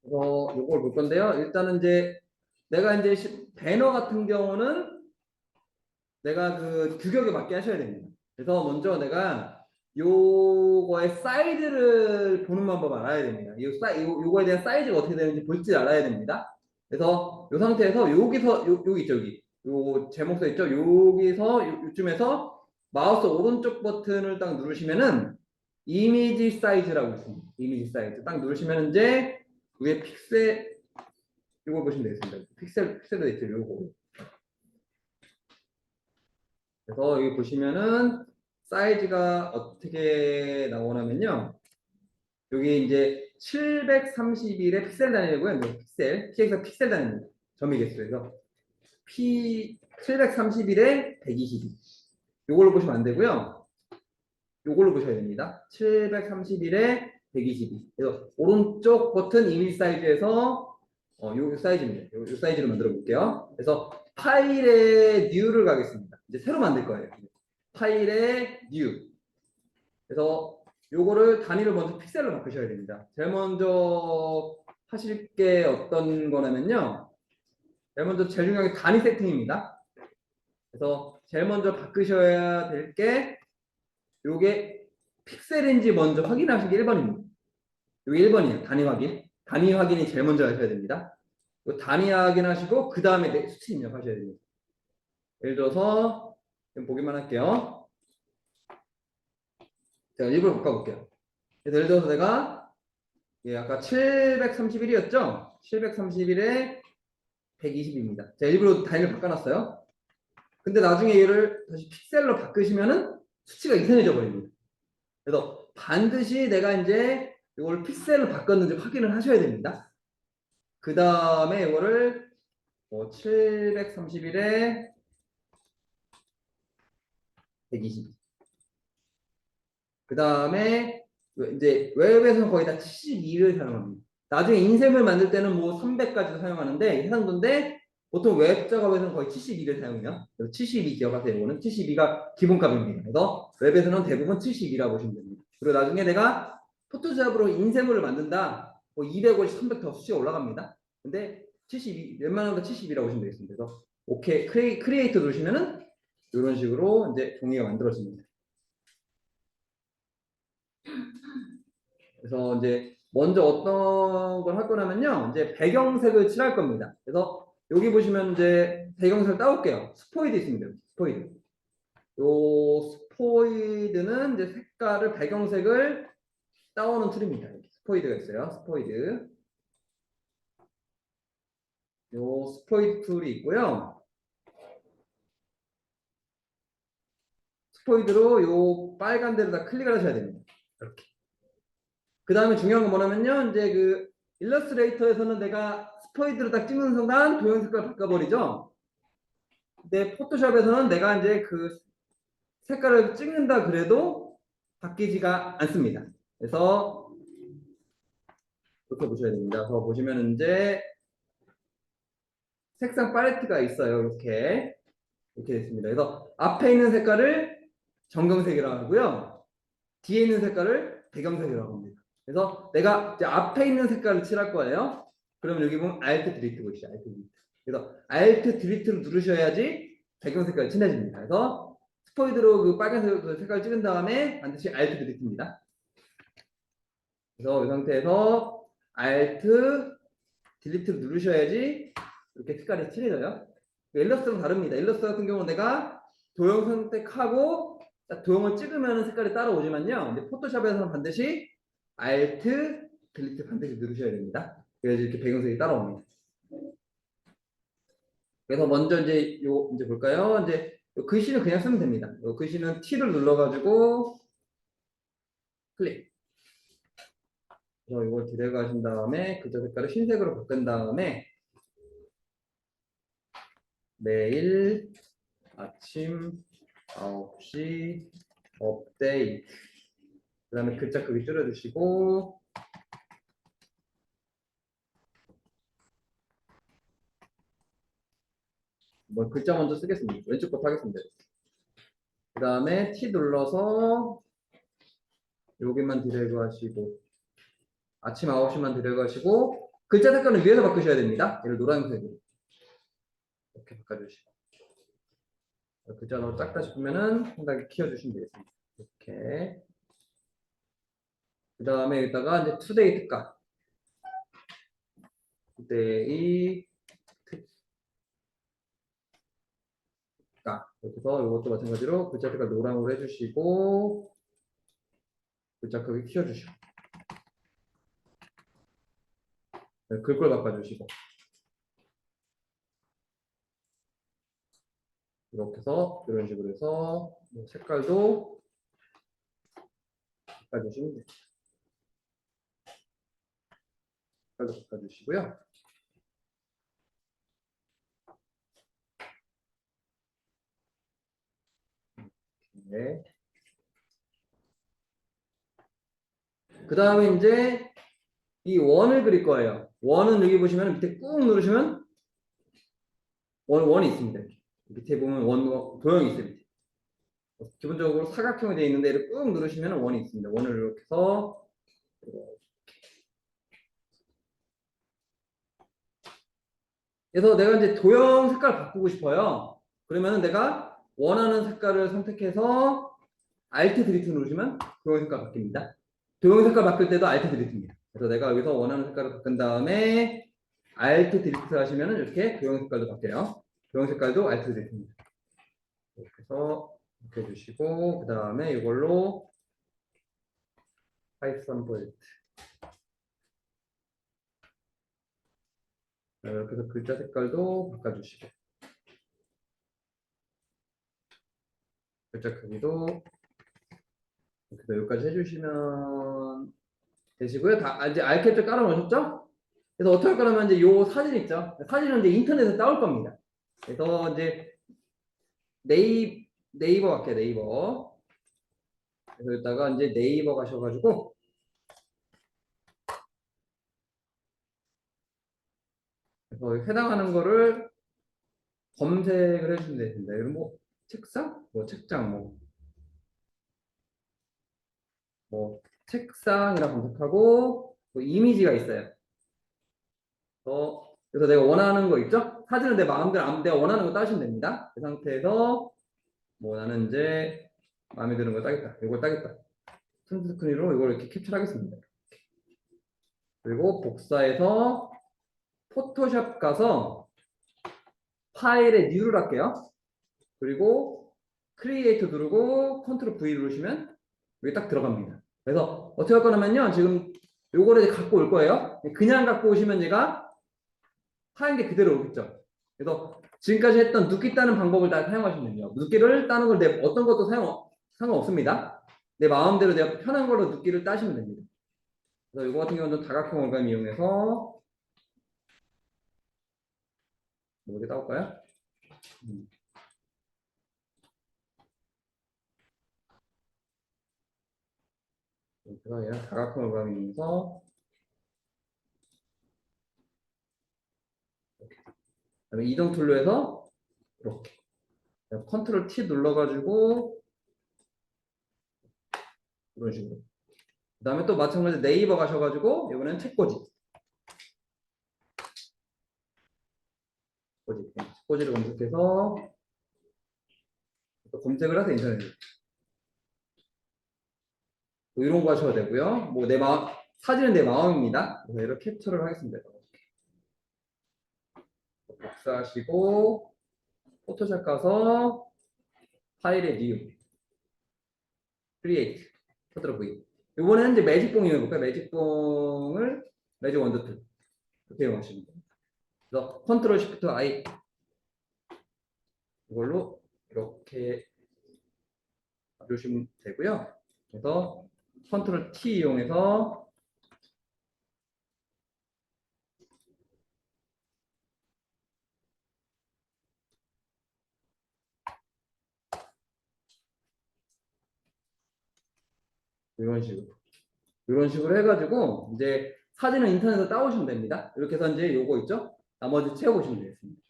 그래서 요걸 볼 건데요. 일단은 이제 내가 이제 배너 같은 경우는 내가 그 규격에 맞게 하셔야 됩니다. 그래서 먼저 내가 요거의 사이즈를 보는 방법 알아야 됩니다. 요거에 대한 사이즈가 어떻게 되는지 볼 줄 알아야 됩니다. 그래서 요 상태에서 여기서 여기 있죠, 여기. 요 제목 써 있죠? 여기서 요쯤에서 마우스 오른쪽 버튼을 딱 누르시면은 이미지 사이즈라고 있습니다. 이미지 사이즈 딱 누르시면 이제 위에 픽셀 이걸 보시면 되겠습니다. 픽셀로 있죠, 요거. 그래서 여기 보시면은 사이즈가 어떻게 나오냐면요. 여기 이제 731의 픽셀 단위고요. px에서 픽셀 단위입니다. 점이 개수에서 p 731에 122. 요걸로 보시면 안 되고요. 요걸로 보셔야 됩니다. 731에 122. 그래서 오른쪽 버튼 이미지 사이즈에서 요 사이즈입니다. 요 사이즈로 만들어 볼게요. 그래서 파일의 new를 가겠습니다. 이제 새로 만들 거예요. 파일의 new. 그래서 요거를 단위를 먼저 픽셀로 바꾸셔야 됩니다. 제일 먼저 하실 게 어떤 거냐면요. 제일 중요한 게 단위 세팅입니다. 그래서 제일 먼저 바꾸셔야 될 게 요게 픽셀인지 먼저 확인하시기 1번입니다. 요게 1번이에요. 단위 확인. 단위 확인이 제일 먼저 하셔야 됩니다. 요 단위 확인하시고 그 다음에 수치 입력하셔야 됩니다. 예를 들어서 좀 보기만 할게요. 제가 일부러 바꿔볼게요. 그래서 예를 들어서 내가 아까 731이었죠? 731에 120입니다. 제가 일부러 단위를 바꿔놨어요. 근데 나중에 얘를 다시 픽셀로 바꾸시면은 수치가 이상해져 버립니다. 그래서 반드시 내가 이제 이걸 픽셀로 바꿨는지 확인을 하셔야 됩니다. 그 다음에 이거를 731에 120. 그 다음에 이제 웹에서는 거의 다 72를 사용합니다. 나중에 인쇄물 만들 때는 뭐 300까지도 사용하는데 해상도인데 보통 웹 작업에서는 거의 72를 사용해요. 72 기억하세요. 이거는 72가 기본값입니다. 그래서 웹에서는 대부분 72라고 보시면 됩니다. 그리고 나중에 내가 포토샵으로 인쇄물을 만든다. 뭐 250, 300 더 수치가 올라갑니다. 근데 72, 웬만하면 72라고 보시면 되겠습니다. 그래서 오케이 크리에이터 누르시면은 이런 식으로 이제 종이가 만들어집니다. 그래서 이제 먼저 어떤 걸 할 거냐면요. 이제 배경색을 칠할 겁니다. 그래서 여기 보시면 이제 배경색을 따올게요. 스포이드 있습니다. 스포이드. 요 스포이드는 이제 색깔을 배경색을 따오는 툴입니다. 스포이드가 있어요. 스포이드. 요 스포이드 툴이 있고요. 스포이드로 요 빨간 데로다 클릭을 하셔야 됩니다. 이렇게. 그 다음에 중요한 건 뭐냐면요. 이제 그 일러스트레이터에서는 내가 스포이드로 딱 찍는 순간 도형 색깔 바꿔버리죠. 근데 포토샵에서는 내가 이제 그 색깔을 찍는다 그래도 바뀌지가 않습니다. 그래서 이렇게 보셔야 됩니다. 그래서 보시면 이제 색상 팔레트가 있어요. 이렇게 됐습니다. 그래서 앞에 있는 색깔을 정경색이라고 하고요. 뒤에 있는 색깔을 배경색이라고 합니다. 그래서 내가 이제 앞에 있는 색깔을 칠할 거예요. 그러면 여기 보면 Alt Delete 보시죠. Alt Delete. 그래서 Alt Delete를 누르셔야지 배경 색깔이 칠해집니다. 그래서 스포이드로 그 빨간색 색깔을 찍은 다음에 반드시 Alt Delete입니다. 그래서 이 상태에서 Alt Delete를 누르셔야지 이렇게 색깔이 칠해져요. 일러스트랑 다릅니다. 일러스트 같은 경우는 내가 도형 선택하고 도형을 찍으면 색깔이 따라오지만요. 근데 포토샵에서는 반드시 Alt, Delete 반드시 누르셔야 됩니다. 그래서 이렇게 배경색이 따라옵니다. 그래서 먼저 이제 이제 볼까요? 이제 글씨는 그냥 쓰면 됩니다. 글씨는 T를 눌러가지고 클릭. 그래서 이걸 데려가신 다음에 글자 색깔을 흰색으로 바꾼 다음에 매일 아침 9시 업데이트. 그 다음에 글자 크기 줄여주시고 뭐 글자 먼저 쓰겠습니다. 왼쪽부터 하겠습니다. 그 다음에 T 눌러서 여기만 드래그 하시고 아침 9시만 드래그 하시고 글자 색깔은 위에서 바꾸셔야 됩니다. 얘를 노란색으로 이렇게 바꿔주시고, 글자 너무 작다 싶으면은 상당히 키워주시면 되겠습니다. 이렇게. 그 다음에 여기다가 이제 투데이 특가. 투데이 특가. 여기서 이것도 마찬가지로 글자 색깔 노란으로 해주시고, 글자 크기 키워주시고, 글꼴 바꿔주시고, 이렇게 해서 이런 식으로 해서 색깔도 바꿔주시면 됩니다. 색깔도 바꿔주시고요. 네. 그 다음에 이제 이 원을 그릴 거예요. 원은 여기 보시면 밑에 꾹 누르시면 원이 있습니다. 밑에 보면 원 도형이 있어요. 밑에. 기본적으로 사각형이 되어 있는데 이렇게 꾹 누르시면 원이 있습니다. 원을 이렇게 해서 그래서 내가 이제 도형 색깔 바꾸고 싶어요. 그러면 내가 원하는 색깔을 선택해서 Alt 드리트 누르시면 도형 색깔 바뀝니다. 도형 색깔 바꿀 때도 Alt 드리트입니다. 그래서 내가 여기서 원하는 색깔을 바꾼 다음에 Alt 드리트 하시면 이렇게 도형 색깔도 바뀌어요. 도형 색깔도 Alt 드리트입니다. 이렇게 해서 이렇게 해주시고 그 다음에 이걸로 파이썬 프로젝트 이렇게 해서 글자 색깔도 바꿔주시고 글자 크기도 이렇게 여기까지 해주시면 되시고요. 다 이제 알캡처 깔아놓으셨죠? 그래서 어떻게 할 거냐면 이제 요 사진 있죠? 사진은 이제 인터넷에서 따올 겁니다. 그래서 이제 네이버 갈게요. 네이버. 그래서 여기다가 이제 네이버 가셔가지고 그래서 해당하는 거를 검색을 해주시면 됩니다. 이런 뭐 책상, 뭐 책장, 뭐 책상이라 검색하고 뭐 이미지가 있어요. 그래서 내가 원하는 거 있죠? 사진은 내 마음대로 내가 원하는 거 따시면 됩니다. 그 상태에서 뭐 나는 이제 마음에 드는 거 따겠다. 이걸 따겠다. 프린트 스크린으로 이걸 이렇게 캡처하겠습니다. 그리고 복사해서 포토샵 가서 파일에 뉴를 할게요. 그리고 크리에이터 누르고 컨트롤 V 누르시면 여기 딱 들어갑니다. 그래서 어떻게 할 거냐면요. 지금 요거를 이제 갖고 올 거예요. 그냥 갖고 오시면 얘가 파인 게 그대로 오겠죠. 그래서 지금까지 했던 눕기 따는 방법을 다 사용하시면 돼요. 눕기를 따는 걸 내 어떤 것도 상관없습니다. 내 마음대로 내가 편한 걸로 눕기를 따시면 됩니다. 그래서 이거 같은 경우는 다각형 or감 이용해서 이렇게 따올까요? 그래서 얘는 다각형 or감 이용해서 그다음에 이동 툴로 해서 이렇게 컨트롤 T 눌러가지고 이런 식으로. 그 다음에 또 마찬가지로 네이버 가셔가지고 이번엔 책꽂이. 책꽂이를 검색해서 또 검색을 하세요 인터넷에. 뭐 이런 거 하셔도 되고요. 뭐 내 마음 사진은 내 마음입니다. 그래서 이렇게 캡처를 하겠습니다. 복사하시고 포토샵 가서 파일에 뉴, 크리에이트, 컨트롤 V. 이번에는 이제 매직봉 이용해볼까요? 매직 원더 툴 이렇게 이용하시면 됩니다. 그래서 컨트롤 시프트 I 이걸로 이렇게 누르시면 되고요. 그래서 컨트롤 T 이용해서 이런 식으로 해가지고 이제 사진은 인터넷에서 따오시면 됩니다. 이렇게 해서 이제 요거 있죠? 나머지 채워보시면 되겠습니다.